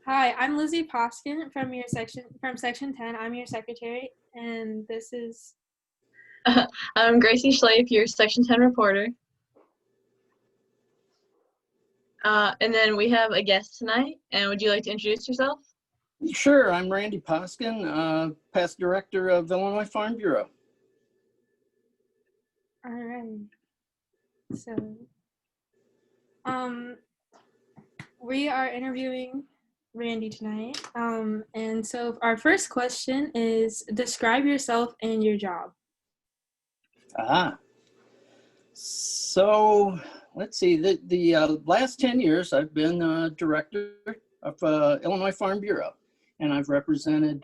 Hi, I'm Lizzie Poskin from section 10. I'm your secretary, and this is I'm Gracie Schlape, your Section 10 reporter. And then we have a guest tonight. And would you like to introduce yourself? Sure, I'm Randy Poskin, past director of Illinois Farm Bureau. all right. So, um, we are interviewing Randy tonight. And so our first question is describe yourself and your job. So let's see, the last 10 years I've been director of Illinois Farm Bureau, and I've represented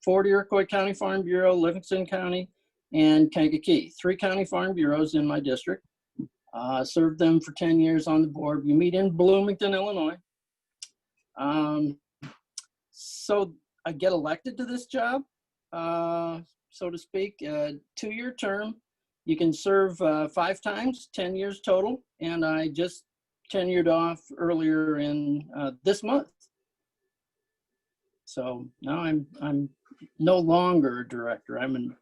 Fort Iroquois County Farm Bureau, Livingston County, and Kankakee, 3 county farm bureaus in my district. Served them for 10 years on the board. We meet in Bloomington, Illinois. So I get elected to this job, so to speak, 2-year term. You can serve 5 times, 10 years total, and I just tenured off earlier in this month. So now I'm no longer a director. I'm an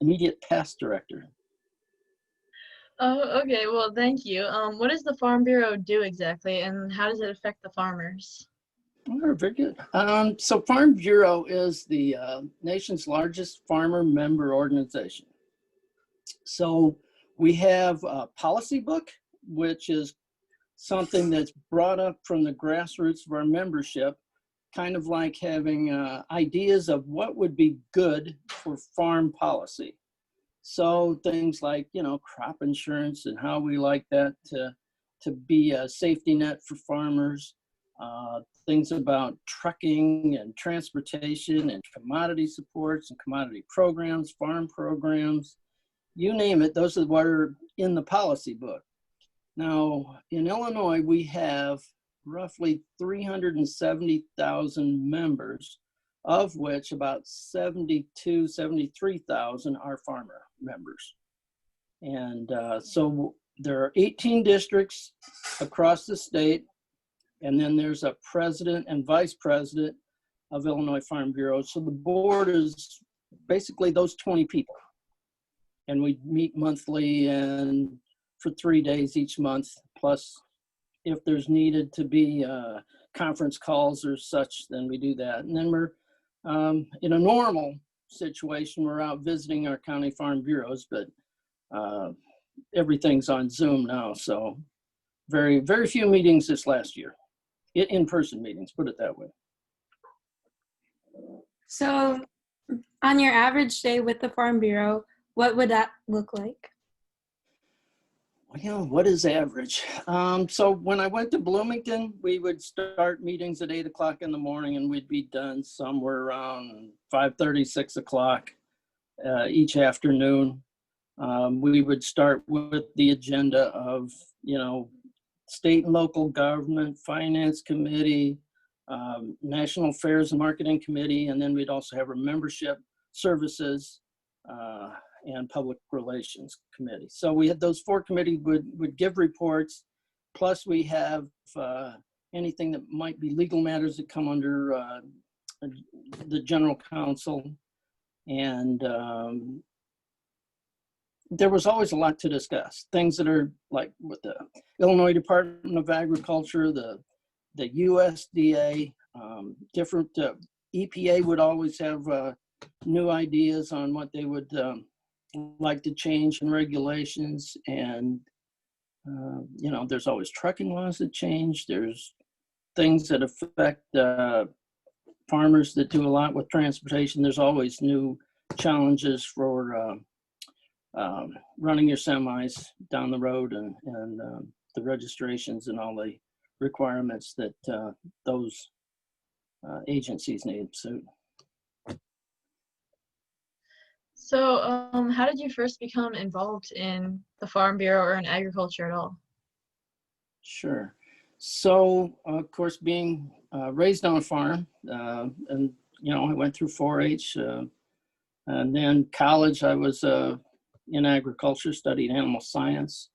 immediate past director. Oh, okay. Well, thank you. What does the Farm Bureau do exactly, and how does it affect the farmers? Oh, very good. So Farm Bureau is the nation's largest farmer member organization. So we have a policy book, which is something that's brought up from the grassroots of our membership, kind of like having ideas of what would be good for farm policy. So things like, crop insurance and how we like that to be a safety net for farmers, things about trucking and transportation and commodity supports and commodity programs, farm programs, you name it, those are what are in the policy book. Now, in Illinois, we have roughly 370,000 members, of which about 73,000 are farmer members. And so there are 18 districts across the state, and then there's a president and vice president of Illinois Farm Bureau. So the board is basically those 20 people. And we meet monthly and for 3 days each month, plus if there's needed to be conference calls or such, then we do that. And then we're in a normal situation, we're out visiting our county farm bureaus, but everything's on Zoom now. So very, very few meetings this last year, in-person meetings, put it that way. So, on your average day with the Farm Bureau, what would that look like? Well, what is average? So when I went to Bloomington, we would start meetings at 8 o'clock in the morning, and we'd be done somewhere around 5:30, 6 o'clock each afternoon. We would start with the agenda of, state and local government, finance committee, national affairs and marketing committee, and then we'd also have our membership services and public relations committee. So we had those 4 committees would give reports, plus we have anything that might be legal matters that come under the general counsel. And there was always a lot to discuss. Things that are like with the Illinois Department of Agriculture, the USDA, different EPA would always have new ideas on what they would like to change in regulations. And, there's always trucking laws that change. There's things that affect farmers that do a lot with transportation. There's always new challenges for running your semis down the road and the registrations and all the requirements that those agencies need. So, how did you first become involved in the Farm Bureau or in agriculture at all? Sure. So, of course, being raised on a farm, and I went through 4-H, and then college. I was in agriculture, studied animal science.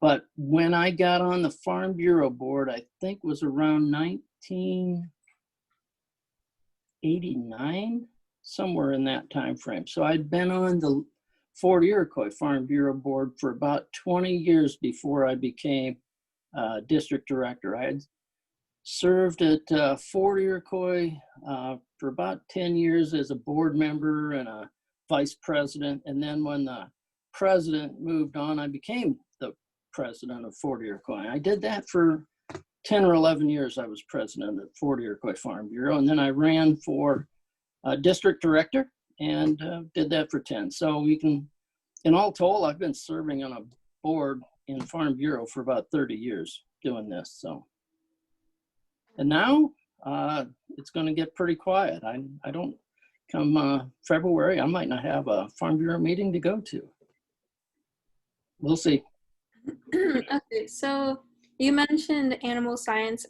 But when I got on the Farm Bureau board, I think was around 1989, somewhere in that time frame. So I'd been on the Fort Iroquois Farm Bureau board for about 20 years before I became district director. I had served at Fort Iroquois for about 10 years as a board member and a vice president. And then when the president moved on, I became the president of Fort Iroquois. I did that for 10 or 11 years. I was president at Fort Iroquois Farm Bureau. And then I ran for district director and did that for 10. So you can, in all total, I've been serving on a board in Farm Bureau for about 30 years doing this. So, and now it's going to get pretty quiet. I don't come February, I might not have a Farm Bureau meeting to go to. We'll see. Okay, so you mentioned animal science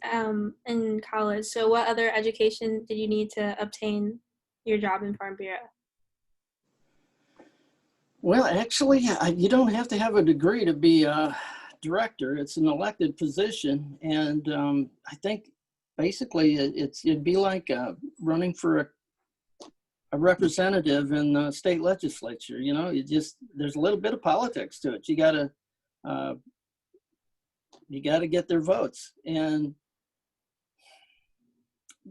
in college. So what other education did you need to obtain your job in Farm Bureau? Well, actually, you don't have to have a degree to be a director. It's an elected position. And I think basically it'd be like running for a representative in the state legislature. You know, there's a little bit of politics to it. You gotta get their votes, and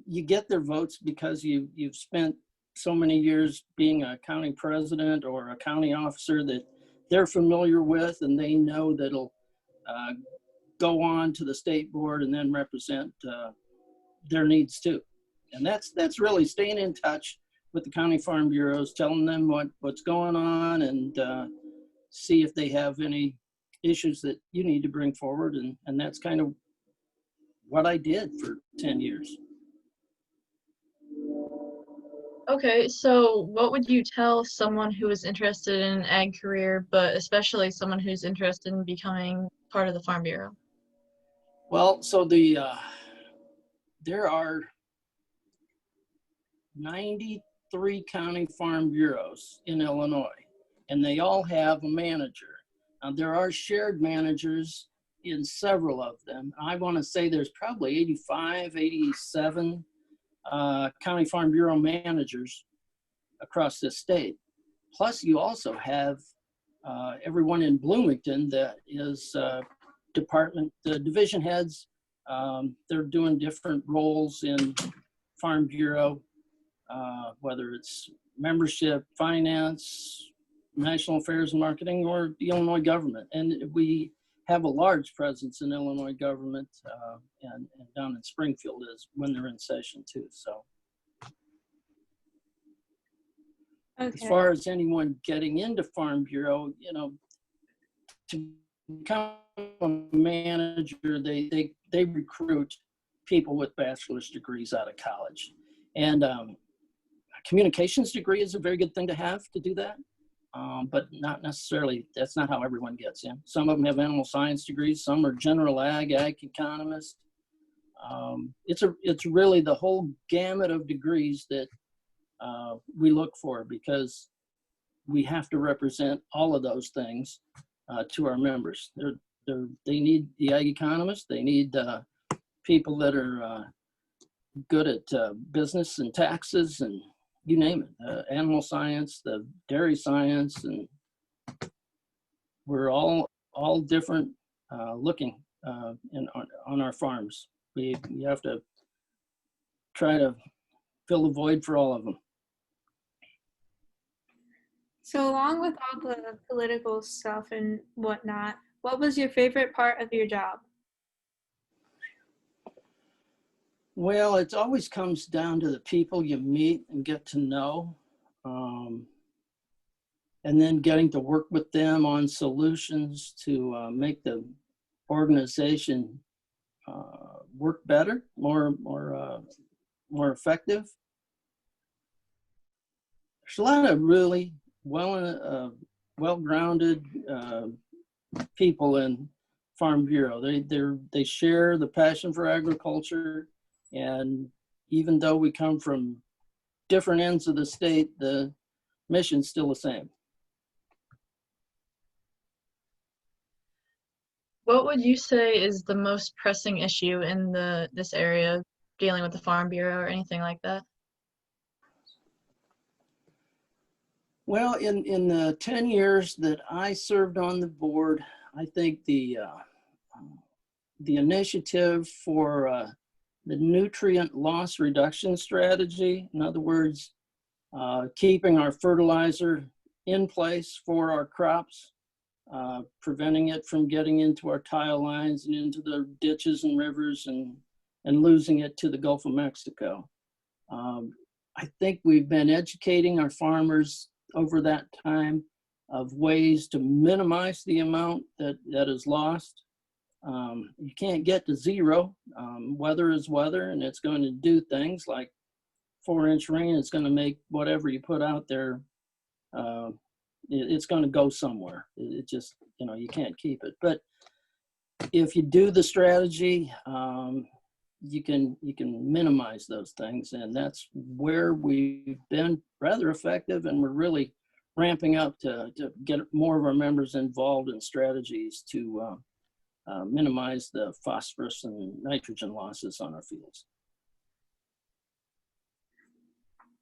you get their votes because you've spent so many years being a county president or a county officer that they're familiar with, and they know that it'll go on to the state board and then represent their needs too. And that's really staying in touch with the county farm bureaus, telling them what's going on, and see if they have any issues that you need to bring forward. And that's kind of what I did for 10 years. Okay, so what would you tell someone who is interested in an ag career, but especially someone who's interested in becoming part of the Farm Bureau? Well, so there are 93 county farm bureaus in Illinois, and they all have a manager. Now, there are shared managers in several of them. I want to say there's probably 85, 87 county farm bureau managers across this state. Plus, you also have everyone in Bloomington that is division heads. They're doing different roles in Farm Bureau, whether it's membership, finance, national affairs and marketing, or the Illinois government. And we have a large presence in Illinois government, and down in Springfield is when they're in session too. So Okay. as far as anyone getting into Farm Bureau, you know, to become a manager, they recruit people with bachelor's degrees out of college. And a communications degree is a very good thing to have to do that. But not necessarily, that's not how everyone gets in. Some of them have animal science degrees, some are general ag economist. It's really the whole gamut of degrees that we look for, because we have to represent all of those things to our members. They need the ag economists, they need people that are good at business and taxes and you name it, animal science, the dairy science, and we're all different looking on our farms. We have to try to fill the void for all of them. So along with all the political stuff and whatnot, what was your favorite part of your job? Well, it always comes down to the people you meet and get to know, and then getting to work with them on solutions to make the organization work better, more effective. There's a lot of really well-grounded people in Farm Bureau. They share the passion for agriculture, and even though we come from different ends of the state, the mission's still the same. What would you say is the most pressing issue in this area dealing with the Farm Bureau or anything like that? Well, in the 10 years that I served on the board, I think the initiative for the nutrient loss reduction strategy, in other words, keeping our fertilizer in place for our crops, preventing it from getting into our tile lines and into the ditches and rivers and losing it to the Gulf of Mexico. I think we've been educating our farmers over that time of ways to minimize the amount that is lost. You can't get to zero. Weather is weather, and it's going to do things like 4-inch rain. It's going to make whatever you put out there, it's going to go somewhere. It just, you can't keep it. But if you do the strategy, you can minimize those things, and that's where we've been rather effective, and we're really ramping up to get more of our members involved in strategies to minimize the phosphorus and nitrogen losses on our fields.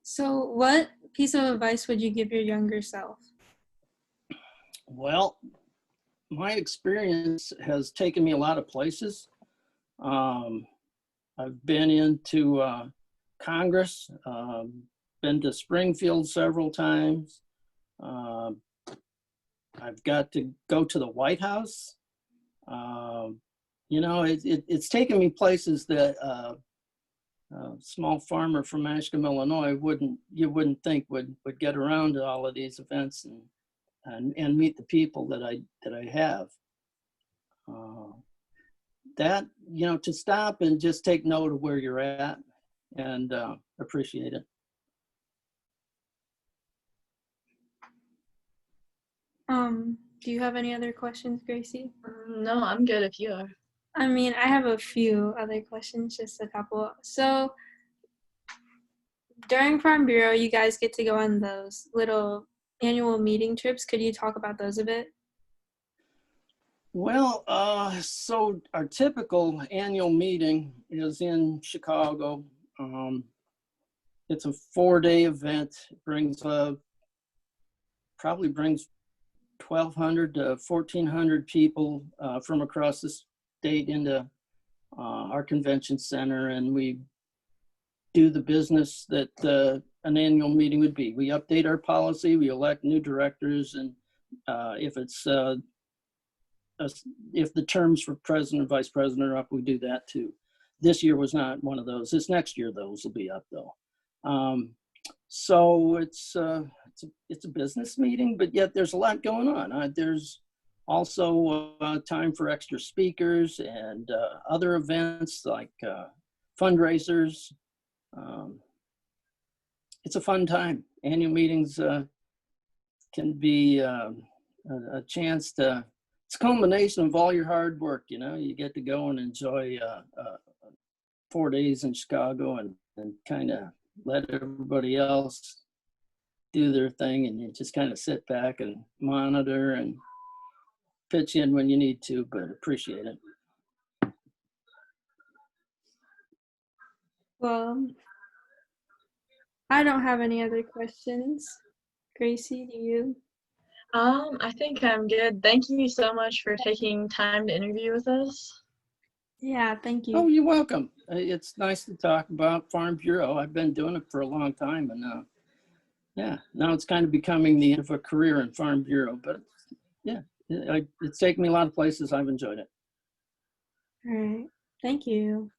So what piece of advice would you give your younger self? Well, my experience has taken me a lot of places. I've been into Congress, been to Springfield several times. I've got to go to the White House. It's taken me places that a small farmer from Ashcombe, Illinois you wouldn't think would get around to all of these events and meet the people that I have. That, to stop and just take note of where you're at and appreciate it. Do you have any other questions, Gracie? No, I'm good if you are. I mean, I have a few other questions, just a couple. So during Farm Bureau, you guys get to go on those little annual meeting trips. Could you talk about those a bit? Well, so our typical annual meeting is in Chicago. It's a 4-day event. It probably brings 1,200 to 1,400 people from across the state into our convention center, and we do the business that an annual meeting would be. We update our policy, we elect new directors, and if the terms for president and vice president are up, we do that too. This year was not one of those. This next year, those will be up though. So it's a business meeting, but yet there's a lot going on. There's also time for extra speakers and other events like fundraisers. It's a fun time. Annual meetings can be a chance to, it's a culmination of all your hard work. You get to go and enjoy 4 days in Chicago and kind of let everybody else do their thing, and you just kind of sit back and monitor and pitch in when you need to, but appreciate it. Well, I don't have any other questions. Gracie, do you? I think I'm good. Thank you so much for taking time to interview with us. Yeah, thank you. Oh, you're welcome. It's nice to talk about Farm Bureau. I've been doing it for a long time, and now it's kind of becoming the end of a career in Farm Bureau. But yeah, it's taken me a lot of places. I've enjoyed it. All right. Thank you.